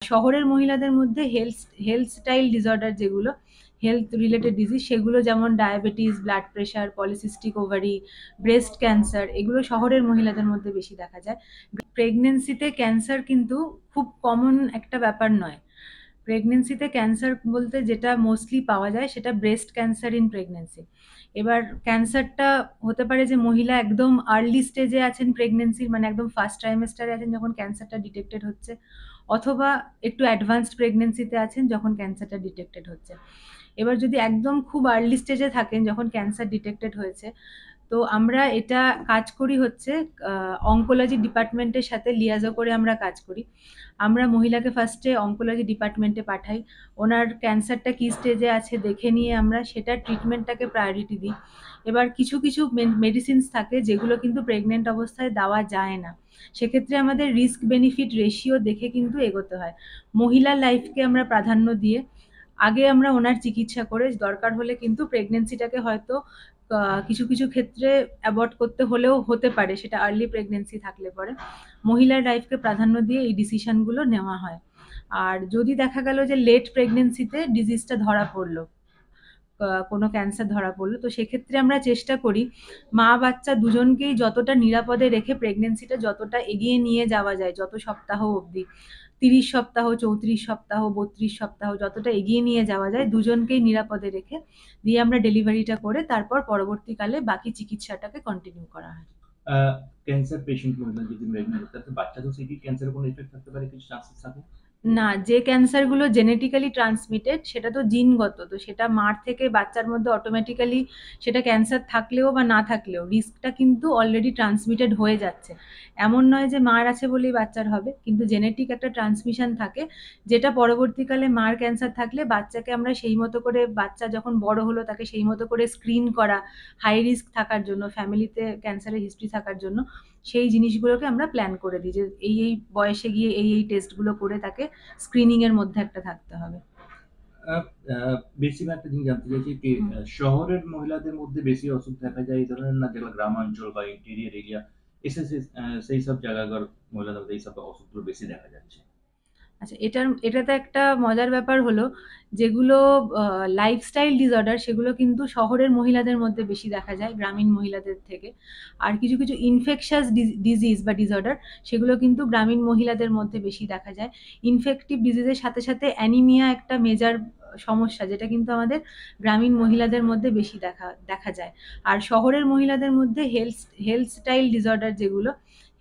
শহরের মহিলাদের মধ্যে হেলথ স্টাইল ডিসঅর্ডার যেগুলো হেলথ রিলেটেড ডিজিজ সেগুলো যেমন diabetes, blood pressure, polycystic ovary, breast cancer এগুলো শহরের মহিলাদের মধ্যে বেশি দেখা যায়। প্রেগনেন্সিতে ক্যান্সার কিন্তু খুব কমন একটা ব্যাপার নয়। প্রেগনেন্সিতে ক্যান্সার বলতে যেটা মোস্টলি পাওয়া যায় সেটা ব্রেস্ট ক্যান্সার ইন প্রেগনেন্সি। এবার ক্যান্সারটা হতে পারে যে মহিলা একদম আর্লি স্টেজে আছেন প্রেগনেন্সির, মানে একদম ফার্স্ট ট্রাইমেস্টারে আছেন যখন ক্যান্সারটা ডিটেক্টেড হচ্ছে, অথবা একটু অ্যাডভান্সড প্রেগনেন্সিতে আছেন যখন ক্যান্সারটা ডিটেক্টেড হচ্ছে। এবার যদি একদম খুব আর্লি স্টেজে থাকেন যখন ক্যান্সার ডিটেক্টেড হয়েছে, তো আমরা এটা কাজ করি হচ্ছে অঙ্কোলজি ডিপার্টমেন্টের সাথে লিয়াজো করে আমরা কাজ করি। আমরা মহিলাকে ফার্স্টে অঙ্কোলজি ডিপার্টমেন্টে পাঠাই, ওনার ক্যান্সারটা কী স্টেজে আছে দেখে নিয়ে আমরা সেটার ট্রিটমেন্টটাকে প্রায়োরিটি দিই। এবার কিছু কিছু মেডিসিনস থাকে যেগুলো কিন্তু প্রেগনেন্ট অবস্থায় দেওয়া যায় না, সেক্ষেত্রে আমাদের রিস্ক বেনিফিট রেশিও দেখে কিন্তু এগোতে হয়। মহিলার লাইফকে আমরা প্রাধান্য দিয়ে আগে আমরা ওনার চিকিৎসা করে দরকার হলে কিন্তু প্রেগনেন্সিটাকে হয়তো কিছু কিছু ক্ষেত্রে অ্যাবর্ট করতে হলেও হতে পারে, সেটা আর্লি প্রেগনেন্সি থাকলে পরে মহিলার লাইফকে প্রাধান্য দিয়ে এই ডিসিশনগুলো নেওয়া হয়। আর যদি দেখা গেল যে লেট প্রেগনেন্সিতে ডিজিজটা ধরা পড়লো, কোনো ক্যান্সার ধরা পড়লো, তো সেক্ষেত্রে আমরা চেষ্টা করি মা বাচ্চা দুজনকেই যতটা নিরাপদে রেখে প্রেগনেন্সিটা যতটা এগিয়ে নিয়ে যাওয়া যায়, যত সপ্তাহ অবধি, 30 সপ্তাহ, 34 সপ্তাহ, 32 সপ্তাহ যতটা এগিয়ে নিয়ে যাওয়া যায় দুজনকেই নিরাপদে রেখে দিয়ে আমরা ডেলিভারিটা করে তারপর পরবর্তীকালে বাকি চিকিৎসাটাকে কন্টিনিউ করা হয়। ক্যান্সার পেশেন্ট মহিলা যদি প্রেগনেন্ট হয় তাতে বাচ্চাদের কি ক্যান্সারের কোনো ইফেক্ট থাকতে পারে, কিছু চান্সেস থাকে? না, যে ক্যান্সারগুলো জেনেটিক্যালি ট্রান্সমিটেড সেটা তো জিনগত, তো সেটা মার থেকে বাচ্চার মধ্যে অটোমেটিক্যালি সেটা ক্যান্সার থাকলেও বা না থাকলেও রিস্কটা কিন্তু অলরেডি ট্রান্সমিটেড হয়ে যাচ্ছে। এমন নয় যে মার আছে বলেই বাচ্চার হবে, কিন্তু জেনেটিক একটা ট্রান্সমিশন থাকে যেটা পরবর্তীকালে মার ক্যান্সার থাকলে বাচ্চাকে আমরা সেই মতো করে, বাচ্চা যখন বড় হলো তাকে সেই মতো করে স্ক্রিন করা, হাই রিস্ক থাকার জন্য, ফ্যামিলিতে ক্যান্সারের হিস্ট্রি থাকার জন্য সেই জিনিসগুলোকে আমরা প্ল্যান করে দিই যে এই বয়সে গিয়ে এই টেস্টগুলো করে তাকে স্ক্রিনিং এর মধ্যে একটা থাকতে হবে। বেশিরভাগ একটা জিনিস জানতে চাইছি কি, শহরের মহিলাদের মধ্যে বেশি অসুখ দেখা যায় এই ধরনের, না যেগুলো গ্রামাঞ্চল বা ইন্টেরিয়র এরিয়া এসে সেই সব জায়গাকার মহিলাদের মধ্যে এইসব অসুখগুলো বেশি দেখা যাচ্ছে? আচ্ছা, এটাতে একটা মজার ব্যাপার হলো যেগুলো লাইফস্টাইল ডিসঅর্ডার সেগুলো কিন্তু শহরের মহিলাদের মধ্যে বেশি দেখা যায় গ্রামীণ মহিলাদের থেকে। আর কিছু কিছু ইনফেকশাস ডিজিজ বা ডিসঅর্ডার সেগুলো কিন্তু গ্রামীণ মহিলাদের মধ্যে বেশি দেখা যায়। ইনফেক্টিভ ডিজিজের সাথে সাথে অ্যানিমিয়া একটা মেজর সমস্যা, যেটা কিন্তু আমাদের গ্রামীণ মহিলাদের মধ্যে বেশি দেখা দেখা যায়। আর শহরের মহিলাদের মধ্যে হেলথ স্টাইল ডিসঅর্ডার যেগুলো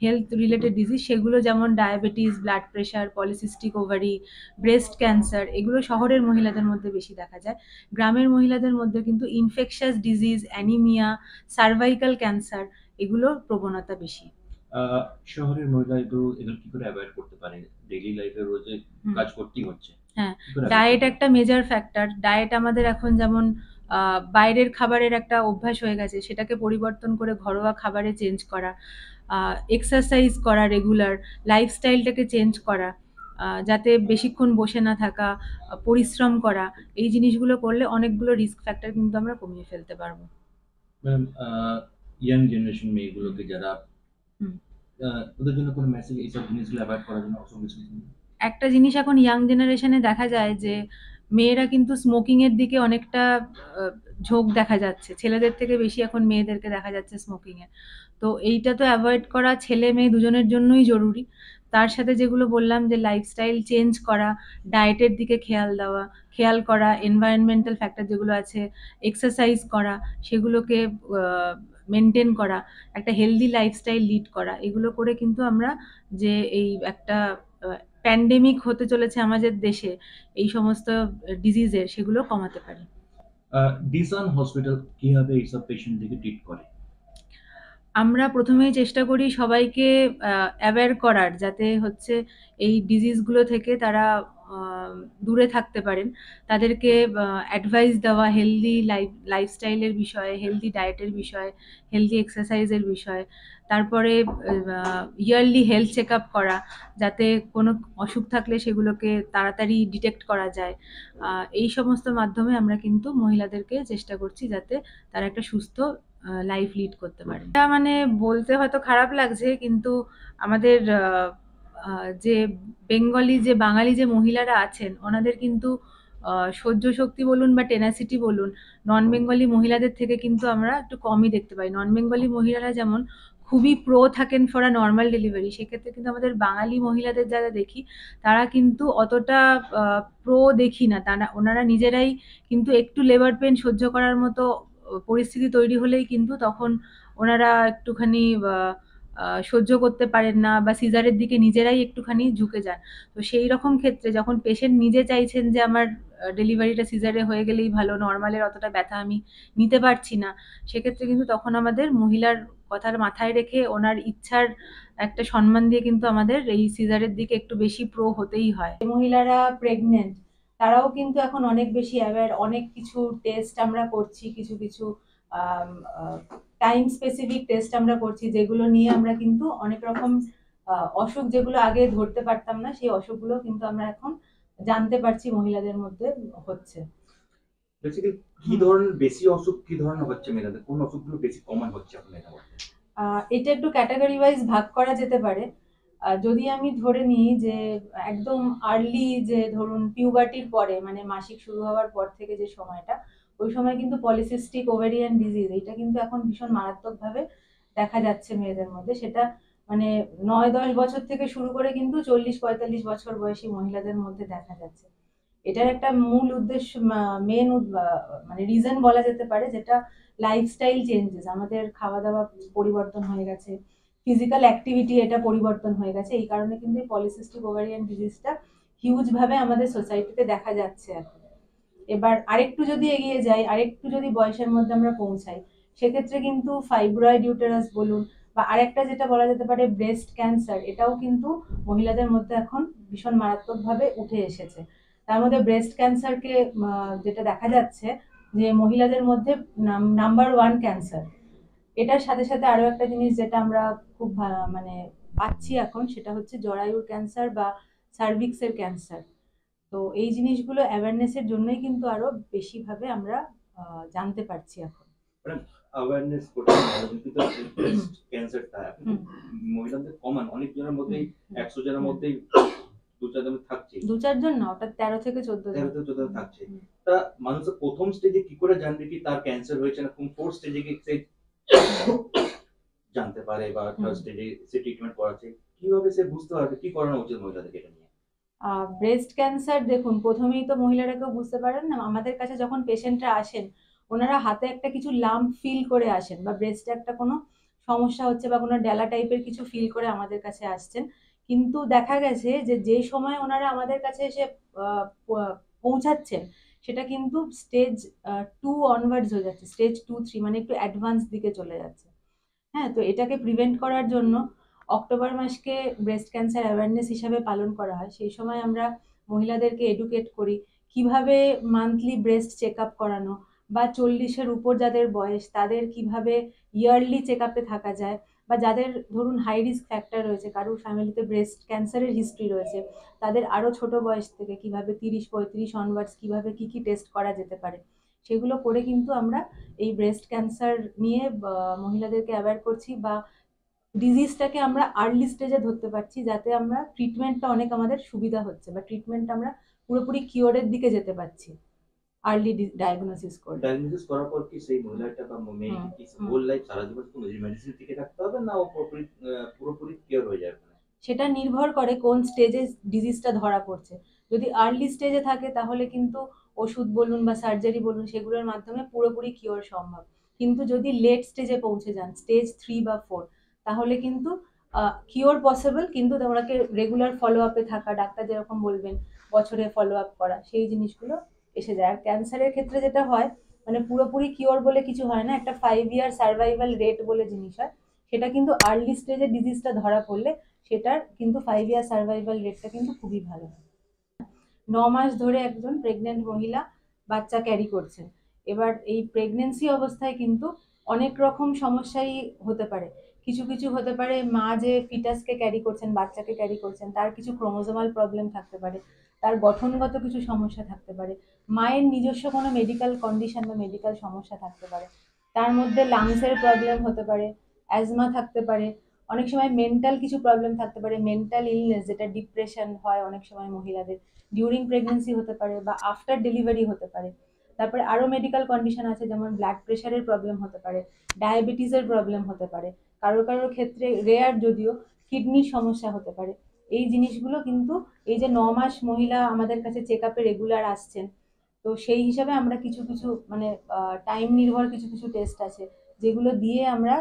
হেলথ রিলেটেড ডিজিজ সেগুলো যেমন diabetes, blood pressure, polycystic ovary, breast cancer এগুলো শহরের মহিলাদের মধ্যে বেশি দেখা যায়। গ্রামের মহিলাদের মধ্যে কিন্তু infectious disease, anaemia, cervical cancer এগুলোর প্রবণতা বেশি। শহরের মহিলা এগুলো এগুলো কি করে অ্যাভয়েড করতে পারে? ডেইলি লাইফে রোজে কাজ করতেই হচ্ছে, হ্যাঁ, কি করে avoid ডায়েট করতে পারে? একটা মেজর ফ্যাক্টর। ডায়েট আমাদের এখন যেমন বাইরের খাবারের একটা অভ্যাস হয়ে গেছে, সেটাকে পরিবর্তন করে ঘরোয়া খাবারে চেঞ্জ করা, এক্সারসাইজ করা রেগুলার, লাইফস্টাইলটাকে চেঞ্জ করা, যাতে বেশিক্ষণ বসে না থাকা, পরিশ্রম করা, এই জিনিসগুলো করলে অনেকগুলো রিস্ক ফ্যাক্টর কিন্তু আমরা কমিয়ে ফেলতে পারবো। ম্যাম, ইয়াং জেনারেশন মেয়েগুলোকে যারা, হুম। ওদের জন্য কোনো মেসেজ এইসব জিনিসগুলো অ্যাভয়েড করার জন্য অসংখ্য কিছু? একটা জিনিস এখন ইয়াং জেনারেশনে দেখা যায় যে মেয়েরা কিন্তু স্মোকিং এর দিকে অনেকটা আহ, ঝোঁক দেখা যাচ্ছে, ছেলেদের থেকে বেশি এখন মেয়েদেরকে দেখা যাচ্ছে স্মোকিং এ। তো এইটা তো অ্যাভয়েড করা ছেলে মেয়ে দুজনের জন্যই জরুরি। তার সাথে যেগুলো বললাম যে লাইফস্টাইল চেঞ্জ করা, ডায়েটের দিকে খেয়াল করা, এনভায়রনমেন্টাল ফ্যাক্টর যেগুলো আছে, এক্সারসাইজ করা, সেগুলোকে মেনটেন করা, একটা হেলদি লাইফস্টাইল লিড করা, এগুলো করে কিন্তু আমরা যে এই একটা প্যান্ডেমিক হতে চলেছে আমাদের দেশে এই সমস্ত ডিজিজের সেগুলো কমাতে পারি। ডিসান হসপিটাল কিভাবে এইসব পেশেন্টদেরকে ট্রিট করে? আমরা প্রথমেই চেষ্টা করি সবাইকে অ্যাওয়্যার করার, যাতে হচ্ছে এই ডিজিজগুলো থেকে তারা দূরে থাকতে পারেন। তাদেরকে অ্যাডভাইস দেওয়া হেলদি লাইফস্টাইলের বিষয়ে, হেলদি ডায়েটের বিষয়ে, হেলদি এক্সারসাইজের বিষয়ে। তারপরে ইয়ারলি হেলথ চেকআপ করা, যাতে কোনো অসুখ থাকলে সেগুলোকে তাড়াতাড়ি ডিটেক্ট করা যায়। এই সমস্ত মাধ্যমে আমরা কিন্তু মহিলাদেরকে চেষ্টা করছি যাতে তারা একটা সুস্থ লাইফ লিড করতে পারে। এটা মানে বলতে হয়তো খারাপ লাগছে, কিন্তু আমাদের যে বেঙ্গলি যে বাঙালি যে মহিলারা আছেন ওনাদের কিন্তু সহ্য শক্তি বলুন বা টেনাসিটি বলুন নন বেঙ্গলি মহিলাদের থেকে কিন্তু আমরা একটু কমই দেখতে পাই। নন বেঙ্গলি মহিলারা যেমন খুবই প্রো থাকেন ফর আ নর্মাল ডেলিভারি, সেক্ষেত্রে কিন্তু আমাদের বাঙালি মহিলাদের যারা দেখি তারা কিন্তু অতটা প্রো দেখি না। তারা ওনারা নিজেরাই কিন্তু একটু লেবার পেন সহ্য করার মতো পরিস্থিতি তৈরি হলেই কিন্তু তখন ওনারা একটুখানি সহ্য করতে পারেন না বা সিজারের দিকে নিজেরাই একটুখানি ঝুঁকে যান। তো সেই রকম ক্ষেত্রে যখন পেশেন্ট নিজে চাইছেন যে আমার ডেলিভারিটা সিজারে হয়ে গেলেই ভালো, নর্মালের অতটা ব্যথা আমি নিতে পারছি না, সেক্ষেত্রে কিন্তু তখন আমাদের মহিলার কথার মাথায় রেখে ওনার ইচ্ছার একটা সম্মান দিয়ে কিন্তু আমাদের এই সিজারের দিকে একটু বেশি প্রো হতেই হয়। মহিলারা প্রেগনেন্ট তারাও কিন্তু এখন অনেক বেশি অ্যাওয়্যার, অনেক কিছু টেস্ট আমরা করছি, কিছু কিছু টাইম স্পেসিফিক টেস্ট আমরা করছি যেগুলো নিয়ে আমরা কিন্তু অনেক রকম অসুখ যেগুলো আগে ধরতে পারতাম না সেই অসুখগুলো কিন্তু আমরা এখন জানতে পারছি মহিলাদের মধ্যে হচ্ছে। বেসিক্যালি কি ধরনের বেশি অসুখ কি ধরনের হচ্ছে মেয়েদের, কোন অসুখগুলো বেশি কমন হচ্ছে এখন এটা বলতে? এটা একটু ক্যাটাগরি ওয়াইজ ভাগ করা যেতে পারে। যদি আমি ধরে নিই যে একদম আর্লি, যে ধরুন পিউবার্টির পরে মানে মাসিক শুরু হওয়ার পর থেকে যে সময়টা, ওই সময় কিন্তু পলিসিস্টিক ওভারিয়ান ডিজিজ এটা কিন্তু এখন ভীষণ মারাত্মকভাবে দেখা যাচ্ছে মেয়েদের মধ্যে। সেটা মানে 9-10 বছর থেকে শুরু করে কিন্তু 40-45 বছর বয়সী মহিলাদের মধ্যে দেখা যাচ্ছে। এটার একটা মূল উদ্দেশ্য, মেন মানে রিজন বলা যেতে পারে, যেটা লাইফস্টাইল চেঞ্জেস, আমাদের খাওয়া দাওয়া পরিবর্তন হয়ে গেছে, ফিজিক্যাল অ্যাক্টিভিটি এটা পরিবর্তন হয়ে গেছে। এই কারণে কিন্তু এই পলিসিস্টিক ওভারিয়ান ডিজিজটা হিউজ ভাবে আমাদের সোসাইটিতে দেখা যাচ্ছে এখন। এবার আরেকটু যদি এগিয়ে যাই, আরেকটু যদি বয়সের মধ্যে আমরা পৌঁছাই, সেক্ষেত্রে কিন্তু ফাইব্রয়েড ইউটেরাস বলুন বা আরেকটা যেটা বলা যেতে পারে ব্রেস্ট ক্যান্সার, এটাও কিন্তু মহিলাদের মধ্যে এখন ভীষণ মারাত্মকভাবে উঠে এসেছে। তার মধ্যে ব্রেস্ট ক্যান্সারকে যেটা দেখা যাচ্ছে যে মহিলাদের মধ্যে নাম্বার 1 ক্যান্সার। এটার সাথে সাথে আরো একটা জিনিস যেটা আমরা খুব মানে পাচ্ছি এখন, সেটা হচ্ছে জরায়ুর ক্যান্সার বা সার্ভিক্সের ক্যান্সার। তো এই জিনিসগুলো অ্যাওয়ারনেসের জন্যই কিন্তু আরো বেশি ভাবে আমরা জানতে পারছি এখন। মানে অ্যাওয়ারনেস করতে হবে কিন্তু ব্রেস্ট ক্যান্সারটা এখন মহিলাদের কমন অনেক জনের মধ্যেই 100 জনের মধ্যেই 2-4 জন থাকছে। 2-4 জন না, ওটা 13 থেকে 14 জন। 13 থেকে 14 জন থাকছে। তা মানুষ প্রথম স্টেজে কি করে জানবে কি তার ক্যান্সার হয়েছে না, কোন ফোর্থ স্টেজে কি সে জানতে পারে বা থার্ড স্টেজে সে ট্রিটমেন্ট করাচ্ছে, কিভাবে সে বুঝতে পারবে, কি করানো উচিত মহিলাদেরকে এটা নিয়ে? ব্রেস্ট ক্যান্সার দেখুন, প্রথমেই তো মহিলারা কেউ বুঝতে পারেন না। আমাদের কাছে যখন পেশেন্টরা আসেন, ওনারা হাতে একটা কিছু লাম্প ফিল করে আসেন বা ব্রেস্টে একটা কোনো সমস্যা হচ্ছে বা কোনো ডেলা টাইপের কিছু ফিল করে আমাদের কাছে আসছেন। কিন্তু দেখা গেছে যে যে সময় ওনারা আমাদের কাছে এসে পৌঁছাচ্ছেন, সেটা কিন্তু স্টেজ 2 অনওয়ার্ডস হয়ে যাচ্ছে, স্টেজ 2-3 মানে একটু অ্যাডভান্স দিকে চলে যাচ্ছে। হ্যাঁ, তো এটাকে প্রিভেন্ট করার জন্য অক্টোবর মাসকে ব্রেস্ট ক্যান্সার অ্যাওয়ারনেস হিসাবে পালন করা হয়। সেই সময় আমরা মহিলাদেরকে এডুকেট করি কিভাবে মান্থলি ব্রেস্ট চেক আপ করানো, বা 40-এর উপর যাদের বয়স তাদের কিভাবে ইয়ারলি চেক আপে থাকা যায়, বা যাদের ধরুন হাই রিস্ক ফ্যাক্টর রয়েছে, কারোর ফ্যামিলিতে ব্রেস্ট ক্যান্সারের হিস্ট্রি রয়েছে, তাদের আরও ছোট বয়স থেকে কিভাবে 30-35 অনওয়ার্ডস কিভাবে কি কি টেস্ট করা যেতে পারে, সেগুলো করে কিন্তু আমরা এই ব্রেস্ট ক্যান্সার নিয়ে মহিলাদেরকে অ্যাওয়্যার করছি বা ডিজিজটাকে আমরা আর্লি স্টেজে ধরতে পারছি, যাতে আমরা ট্রিটমেন্টটা অনেক আমাদের সুবিধা হচ্ছে বা ট্রিটমেন্ট আমরা পুরোপুরি কিওরের দিকে যেতে পারছি আর্লি ডায়াগনোসিস করে। ডায়াগনোসিস করার পর কি সেই মহিলাটা বা মেয়েটি কি হোল লাইফ সারা জীবন শুধু মেডিসিন থেকে থাকতে হবে না ও পুরোপুরি কিওর হয়ে যাবে? সেটা নির্ভর করে কোন স্টেজে ডিজিজটা ধরা পড়ছে। যদি আর্লি স্টেজে থাকে তাহলে কিন্তু ওষুধ বলুন বা সার্জারি বলুন সেগুলোর মাধ্যমে পুরোপুরি কিওর সম্ভব। কিন্তু যদি লেট স্টেজে পৌঁছে যান, স্টেজ 3 বা 4, তাহলে কিন্তু কিওর পসিবল, কিন্তু ওনাকে রেগুলার ফলো আপে থাকা, ডাক্তার যেরকম বলবেন বছরে ফলো আপ করা, সেই জিনিসগুলো এসে যায়। আর ক্যান্সারের ক্ষেত্রে যেটা হয়, মানে পুরোপুরি কিওর বলে কিছু হয় না, একটা 5 ইয়ার সার্ভাইভাল রেট বলে জিনিস হয়। সেটা কিন্তু আর্লি স্টেজে ডিজিজটা ধরা পড়লে সেটার কিন্তু 5 ইয়ার সার্ভাইভাল রেটটা কিন্তু খুবই ভালো। 9 মাস ধরে একজন প্রেগনেন্ট মহিলা বাচ্চা ক্যারি করছেন। এবার এই প্রেগনেন্সি অবস্থায় কিন্তু অনেক রকম সমস্যাই হতে পারে। কিছু কিছু হতে পারে মা যে ফিটাসকে ক্যারি করছেন, বাচ্চাকে ক্যারি করছেন, তার কিছু ক্রোমোজোমাল প্রবলেম থাকতে পারে, তার গঠনগত কিছু সমস্যা থাকতে পারে, মায়ের নিজস্ব কোনো মেডিকেল কন্ডিশন বা মেডিকেল সমস্যা থাকতে পারে, তার মধ্যে লাংসের প্রবলেম হতে পারে, অ্যাজমা থাকতে পারে, অনেক সময় মেন্টাল কিছু প্রবলেম থাকতে পারে, মেন্টাল ইলনেস যেটা ডিপ্রেশন হয় অনেক সময় মহিলাদের, ডিউরিং প্রেগনেন্সি হতে পারে বা আফটার ডেলিভারি হতে পারে। তারপরে আরো মেডিকেল কন্ডিশন আছে, যেমন ব্লাড প্রেশারের প্রবলেম হতে পারে, ডায়াবেটিসের প্রবলেম হতে পারে, কারোর কারোর ক্ষেত্রে রেয়ার যদিও কিডনির সমস্যা হতে পারে। এই জিনিসগুলো কিন্তু এই যে 9 মাস মহিলা আমাদের কাছে চেক আপে রেগুলার আসছেন, তো সেই হিসাবে আমরা কিছু কিছু মানে টাইম নির্ভর কিছু কিছু টেস্ট আছে যেগুলো দিয়ে আমরা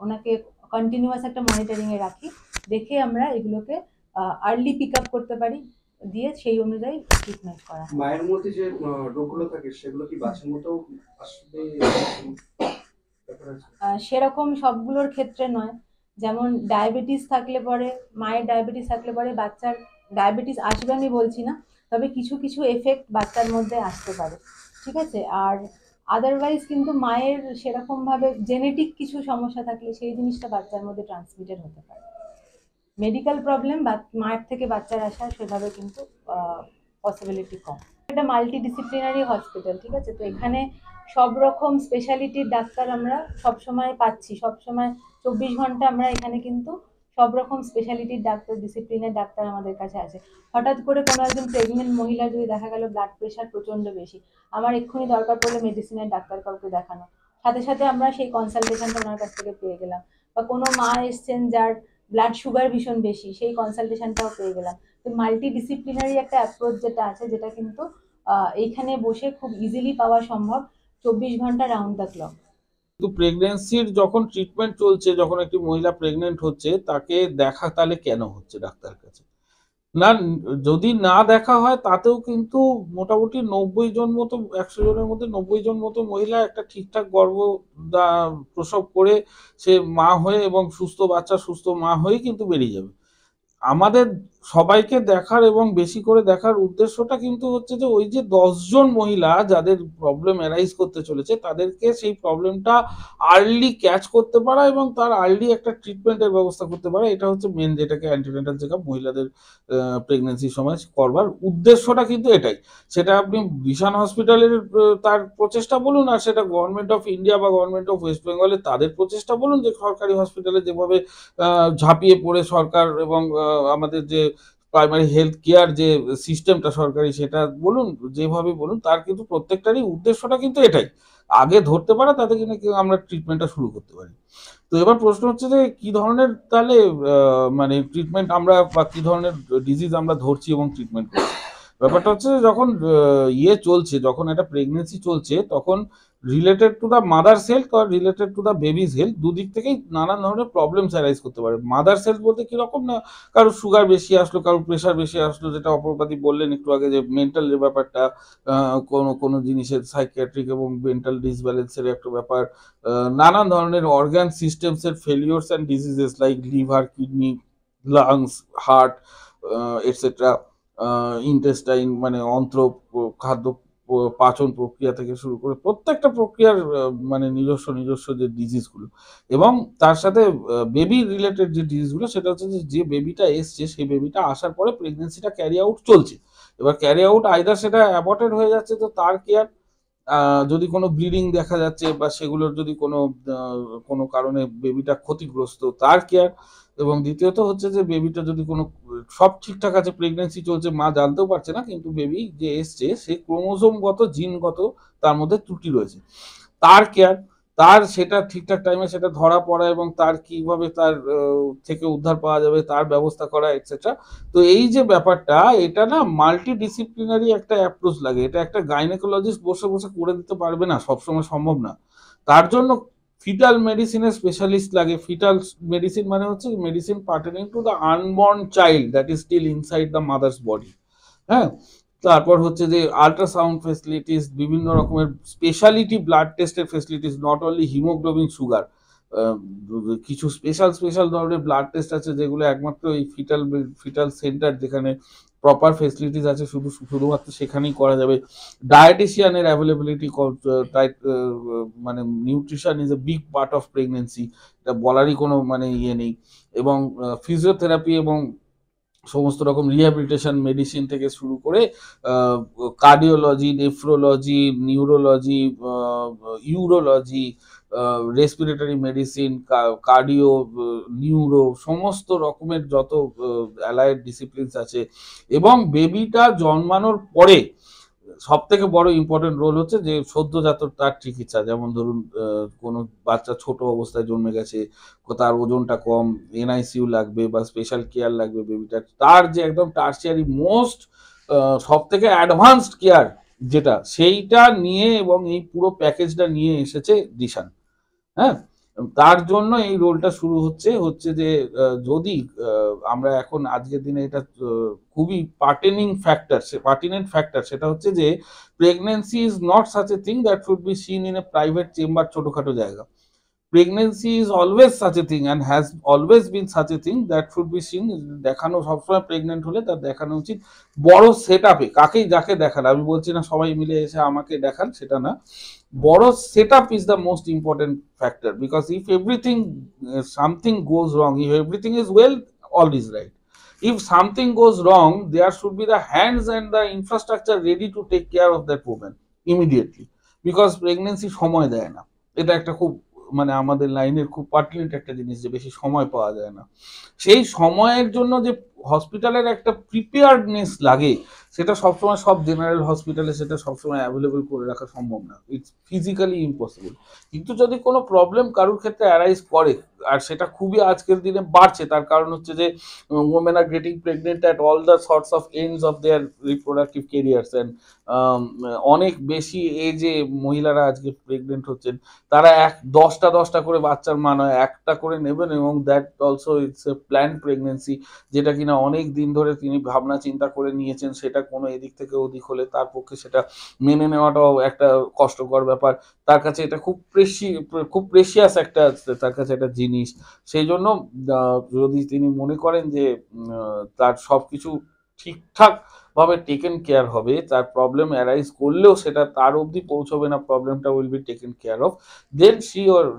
ওনাকে কন্টিনিউয়াস একটা মনিটরিং এ রাখি, দেখে আমরা এগুলোকে আর্লি পিক আপ করতে পারি, দিয়ে সেই অনুযায়ী ট্রিটমেন্ট করা হয়। মায়ের মধ্যে যে রোগগুলো থাকে সেগুলো কি বাচ্চার মতো আসবে? সেরকম সবগুলোর ক্ষেত্রে নয়। যেমন ডায়াবেটিস থাকলে পরে, মায়ের ডায়াবেটিস থাকলে পরে বাচ্চার ডায়াবেটিস আসবে আমি বলছি না, তবে কিছু কিছু এফেক্ট বাচ্চার মধ্যে আসতে পারে, ঠিক আছে। আর আদারওয়াইজ কিন্তু মায়ের সেরকম ভাবে জেনেটিক কিছু সমস্যা থাকলে সেই জিনিসটা বাচ্চার মধ্যে ট্রান্সমিটেড হতে পারে। মেডিকেল প্রবলেম মায়ের থেকে বাচ্চার আসার সেভাবে কিন্তু পসিবিলিটি কম। এটা মাল্টি ডিসিপ্লিনারি হসপিটাল, ঠিক আছে, তো এখানে সব রকম স্পেশালিটির ডাক্তার আমরা সব সময় পাচ্ছি, সব সময় 24 ঘন্টা আমরা এখানে কিন্তু সব রকম স্পেশালিটির ডাক্তার, ডিসিপ্লিনের ডাক্তার আমাদের কাছে আছে। হঠাৎ করে কোনো একজন প্রেগনেন্ট মহিলা যদি দেখা গেল ব্লাড প্রেশার প্রচন্ড বেশি, আমার এক্ষুনি দরকার পড়লে মেডিসিনের ডাক্তার কাউকে দেখানো, সাথে সাথে আমরা সেই কনসালটেশনটা ওনার কাছ থেকে পেয়ে গেলাম। বা কোনো মা এসছেন যার ব্লাড সুগার ভীষণ বেশি, সেই কনসালটেশনটাও পেয়ে গেলাম। তো মাল্টি ডিসিপ্লিনারি একটা অ্যাপ্রোচ যেটা আছে, যেটা কিন্তু এইখানে বসে খুব ইজিলি পাওয়া সম্ভব 24 ঘন্টা রাউন্ড দ্য ক্লক। কিন্তু প্রেগনেন্সির যখন ট্রিটমেন্ট চলছে, যখন একটি মহিলা প্রেগনেন্ট হচ্ছে তাকে দেখা তাহলে কেন হচ্ছে ডাক্তার কাছে? না, যদি না দেখা হয় তাতেও কিন্তু মোটামুটি 90 জন মতো, 100 জনের মধ্যে 90 জন মতো মহিলা একটা ঠিকঠাক প্রসব করে সে মা হয়ে এবং সুস্থ বাচ্চা সুস্থ মা হয়েই কিন্তু বেরিয়ে যাবে। আমাদের সবাইকে দেখার এবং বেশি করে দেখার উদ্দেশ্যটা কিন্তু হচ্ছে যে ওই যে 10 জন মহিলা যাদের প্রবলেম অ্যারাইজ করতে চলেছে তাদেরকে সেই প্রবলেমটা আর্লি ক্যাচ করতে পারা এবং তার আর্লি একটা ট্রিটমেন্টের ব্যবস্থা করতে পারা, এটা হচ্ছে মেন, যেটাকে অ্যান্টিনেটাল চেক আপ মহিলাদের প্রেগনেন্সির সময় করবার উদ্দেশ্যটা কিন্তু এটাই। সেটা আপনি ভিশন হসপিটালের তার প্রচেষ্টা বলুন, আর সেটা গভর্নমেন্ট অফ ইন্ডিয়া বা গভর্নমেন্ট অফ ওয়েস্ট বেঙ্গলের তাদের প্রচেষ্টা বলুন, যে সরকারি হসপিটালে যেভাবে ঝাঁপিয়ে পড়ে সরকার এবং আমাদের যে প্রাইমারি হেলথ কেয়ার যে সিস্টেমটা সরকারি, সেটা বলুন, যেভাবে বলুন, তার কিন্তু প্রত্যেকটারই উদ্দেশ্যটা কিন্তু এটাই, আগে ধরতে পারা, তাতে কিন্তু আমরা ট্রিটমেন্টটা শুরু করতে পারি। তো এবার প্রশ্ন হচ্ছে যে কি ধরনের তাহলে মানে ট্রিটমেন্ট আমরা বা কি ধরনের ডিজিজ আমরা ধরছি এবং ট্রিটমেন্ট করছি। ব্যাপারটা হচ্ছে যে যখন চলছে, যখন একটা প্রেগনেন্সি চলছে, তখন related to the mother's health আর related to the baby's health, দুদিক থেকেই নানান ধরনের প্রবলেমস অ্যারাইজ করতে পারে। মাদার্স হেলথ বলতে কিরকম, না কারোর সুগার বেশি আসলো, কারোর প্রেশার বেশি আসলো, যেটা অপরপাতি বললেন একটু আগে, যে মেন্টাল যে ব্যাপারটা, কোনো কোনো জিনিসের সাইকিয়াট্রিক এবং মেন্টাল ডিসব্যালেন্সের একটা ব্যাপার, নানান ধরনের অর্গান সিস্টেমসের failures and diseases like liver, kidney, lungs, heart, etcetera, intestine মানে অন্ত্র, খাদ্য পাচন প্রক্রিয়া থেকে শুরু করে প্রত্যেকটা প্রক্রিয়ার মানে নিজস্ব নিজস্ব যে ডিজিজগুলো, এবং তার সাথে বেবি রিলেটেড যে ডিজিজগুলো, সেটা হচ্ছে যে বেবিটা এসছে, সেই বেবিটা আসার পরে প্রেগনেন্সিটা ক্যারি আউট চলছে। এবার ক্যারি আউট আইদার সেটা অ্যাবর্টেড হয়ে যাচ্ছে, তো তার কেয়ার, যদি কোনো ব্লিডিং দেখা যাচ্ছে বা সেগুলোর যদি কোনো কোনো কারণে বেবিটা ক্ষতিগ্রস্ত, তার কেয়ার, এবং দ্বিতীয়ত হচ্ছে যে বেবিটা যদি কোনো সব ঠিকঠাক আছে, প্রেগনেন্সি চলছে, মা জানতেও পারছে না, কিন্তু বেবি যে এসছে সে ক্রোমোজোমগত জিনগত তার মধ্যে ত্রুটি রয়েছে, তার কেয়ার, তার সেটা ঠিকঠাক টাইমে সেটা ধরা পড়া এবং তার কিভাবে তার থেকে উদ্ধার পাওয়া যাবে তার ব্যবস্থা করা, এটসেট্রা। তো এই যে ব্যাপারটা, এটা না মাল্টি ডিসিপ্লিনারি একটা অ্যাপ্রোচ লাগে। এটা একটা গাইনোকোলজিস্ট বসে বসে করে দিতে পারবে না, সবসময় সম্ভব না। তার জন্য ফিটাল মেডিসিনের স্পেশালিস্ট লাগে। ফিটাল মেডিসিন মানে হচ্ছে medicine pertaining to the unborn child that is still inside the mother's body. হ্যাঁ, তারপর হচ্ছে যে আল্ট্রাসাউন্ড ফেসিলিটিস, বিভিন্ন রকমের স্পেশালিটি ব্লাড টেস্টের facilities, not only haemoglobin, sugar, কিছু স্পেশাল ধরনের ব্লাড টেস্ট আছে যেগুলো একমাত্র এই ফিটাল সেন্টার, যেখানে প্রপার ফেসিলিটিস আছে, শুধুমাত্র সেখানেই করা যাবে। ডায়েটিশিয়ানের অ্যাভেলেবিলিটি, মানে nutrition is a big part of pregnancy, এটা বলারই কোনো মানে ইয়ে নেই। এবং ফিজিওথেরাপি এবং সমস্ত রকম রিহ্যাবিলিটেশন মেডিসিন থেকে শুরু করে cardiology, nephrology, neurology, urology, respiratory medicine, cardio, neuro, সমস্ত রকমের যত অ্যালায়েড ডিসিপ্লিনস আছে। এবং বেবিটা জন্মানোর পরে সব থেকে বড় ইম্পর্টেন্ট রোল হচ্ছে যে সদ্যজাত তার চিকিৎসা। যেমন ধরুন কোনো বাচ্চা ছোট অবস্থায় জন্মে গেছে, তার ওজনটা কম, এনআইসিইউ লাগবে বা স্পেশাল কেয়ার লাগবে বেবিটার, তার যে একদম টার্সিয়ারি মোস্ট সব থেকে অ্যাডভান্সড কেয়ার যেটা, সেইটা নিয়ে এবং এই পুরো প্যাকেজটা নিয়ে এসেছে দিশান। হ্যাঁ, তার জন্য এই রোলটা শুরু হচ্ছে যে যদি আমরা এখন আজকের দিনে এটা খুবই পার্টিনেন্ট ফ্যাক্টর, সেটা হচ্ছে যে pregnancy is not such a thing that should be seen in a private chamber, ছোটখাটো জায়গা। Pregnancy is always such a thing and has always been such a thing that should be seen, দেখানো সবসময় pregnant হলে তার দেখানো উচিত বড় set আপে। যাকে দেখান, আমি বলছি না সবাই মিলে এসে আমাকে দেখান, সেটা না, বড় set up is the most important factor. Because if everything something goes wrong, if everything is well, all is right. If something goes wrong, there should be the hands and the infrastructure ready to take care of that woman immediately. Because pregnancy সময় দেয় না, এটা একটা খুব মানে আমাদের লাইনের খুব পার্টিনেন্ট একটা জিনিস, যে বেশি সময় পাওয়া যায় না। সেই সময়ের জন্য যে হসপিটালের একটা প্রিপেয়ার্ডনেস লাগে, সেটা সবসময় সব জেনারেল হসপিটালে সেটা সবসময় অ্যাভেলেবল করে রাখা সম্ভব না, ইটস ফিজিক্যালি ইম্পসিবল। কিন্তু যদি কোনো প্রবলেম কারোর ক্ষেত্রে অ্যারাইজ করে, আর সেটা খুবই আজকের দিনে বাড়ছে, তার কারণ হচ্ছে যে women are getting pregnant at all the sorts of ends of their reproductive careers, and অনেক বেশি এজে মহিলারা আজকে প্রেগনেন্ট হচ্ছেন। তারা 10টা করে বাচ্চার মা নয়, একটা করে নেবেন, এবং that also it's a planned pregnancy, যেটা কিনা অনেক দিন ধরে তিনি ভাবনা চিন্তা করে নিয়েছেন। সেটা কোনো এদিক থেকে ওদিক হলে তার পক্ষে সেটা মেনে নেওয়াটাও একটা কষ্টকর ব্যাপার। তার কাছে এটা খুব প্রেশিয়াস একটা, তার কাছে একটা জিনিস। সেই জন্য যদি তিনি মনে করেন যে তার সবকিছু ঠিকঠাক ভাবে টেকেন কেয়ার হবে, তার প্রবলেম অ্যারাইজ করলেও সেটা তার অবধি পৌঁছবে না, প্রবলেমটা will be taken care of, then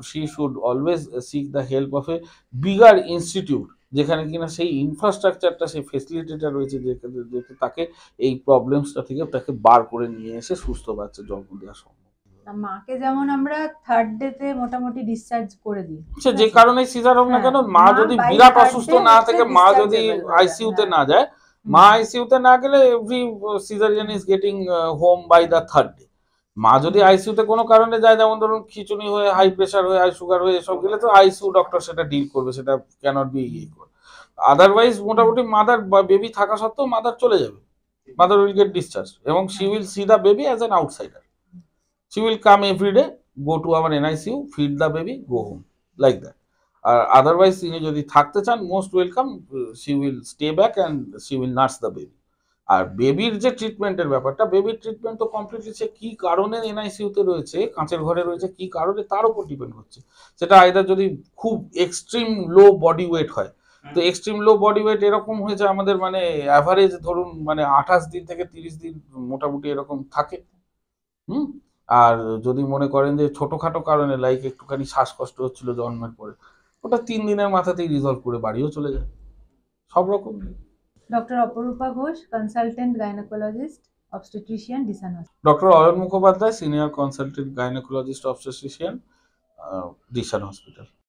she should always seek the help of a bigger institute, যেখানে কিনা সেই ইনফ্রাস্ট্রাকচারটা, সেই ফেসিলিটিটা রয়েছে, যেটা তাকে এই প্রবলেমসটা থেকে তাকে বার করে নিয়ে এসে সুস্থ বাচ্চা জন্ম দেওয়া সম্ভব। মাকে যেমন আমরা থার্ড ডেতে মোটামুটি ডিসচার্জ করে দিই, সে যে কারণে সিজার হোক না কেন, মা যদি বিরাট অসুস্থ না থাকে, মা যদি আইসিইউতে না যায়, মা আইসিইউতে না গেলে every caesarean is getting home by the third day. মা যদি আইসিইউতে কোনো কারণে যায়, যেমন ধরুন খিচুনি হয়ে, হাই প্রেশার হয়ে, হাই সুগার হয়ে, এসব গেলে তো আইসিইউ ডক্টর সেটা ডিল করবে, সেটা ক্যানট বি আদারওয়াইজ মোটামুটি মাদার বা বেবি থাকা সত্ত্বেও মাদার চলে যাবে, মাদার উইল গেট ডিসচার্জ, এবং she will see the baby as an outsider. She will come every day, go to our NICU, feed the baby, go home, like that. Otherwise, তিনি যদি থাকতে চান, most welcome, she will stay back and she will nurse the baby. আর বেবির যে ট্রিটমেন্টের ব্যাপারটা, বেবির treatment তো কমপ্লিটলি সে কি কারণে এনআইসিইউতে রয়েছে, কাঁচের ঘরে রয়েছে, কি কারণে তার উপর ডিপেন্ড করছে। সেটা আইদার যদি খুব এক্সট্রিম লো বডি ওয়েট হয়, তো এক্সট্রিম লো বডি ওয়েট এরকম হয়েছে আমাদের মানে অ্যাভারেজ ধরুন মানে 28 দিন থেকে 30 দিন মোটামুটি এরকম থাকে। আর যদি মনে করেন যে ছোটখাটো কারণে, লাইক একটুখানি শ্বাসকষ্ট হচ্ছিল জন্মের পরে, ওটা 3 দিনের মাথাতেই রিজলভ করে বাড়িও চলে যায়, সব রকম। ডক্টর অপরূপা Ghosh, consultant gynaecologist, obstetrician, Dishan hospital. Doctor Ayan Mukhopadhyay, senior consultant gynaecologist obstetrician, Dishan hospital.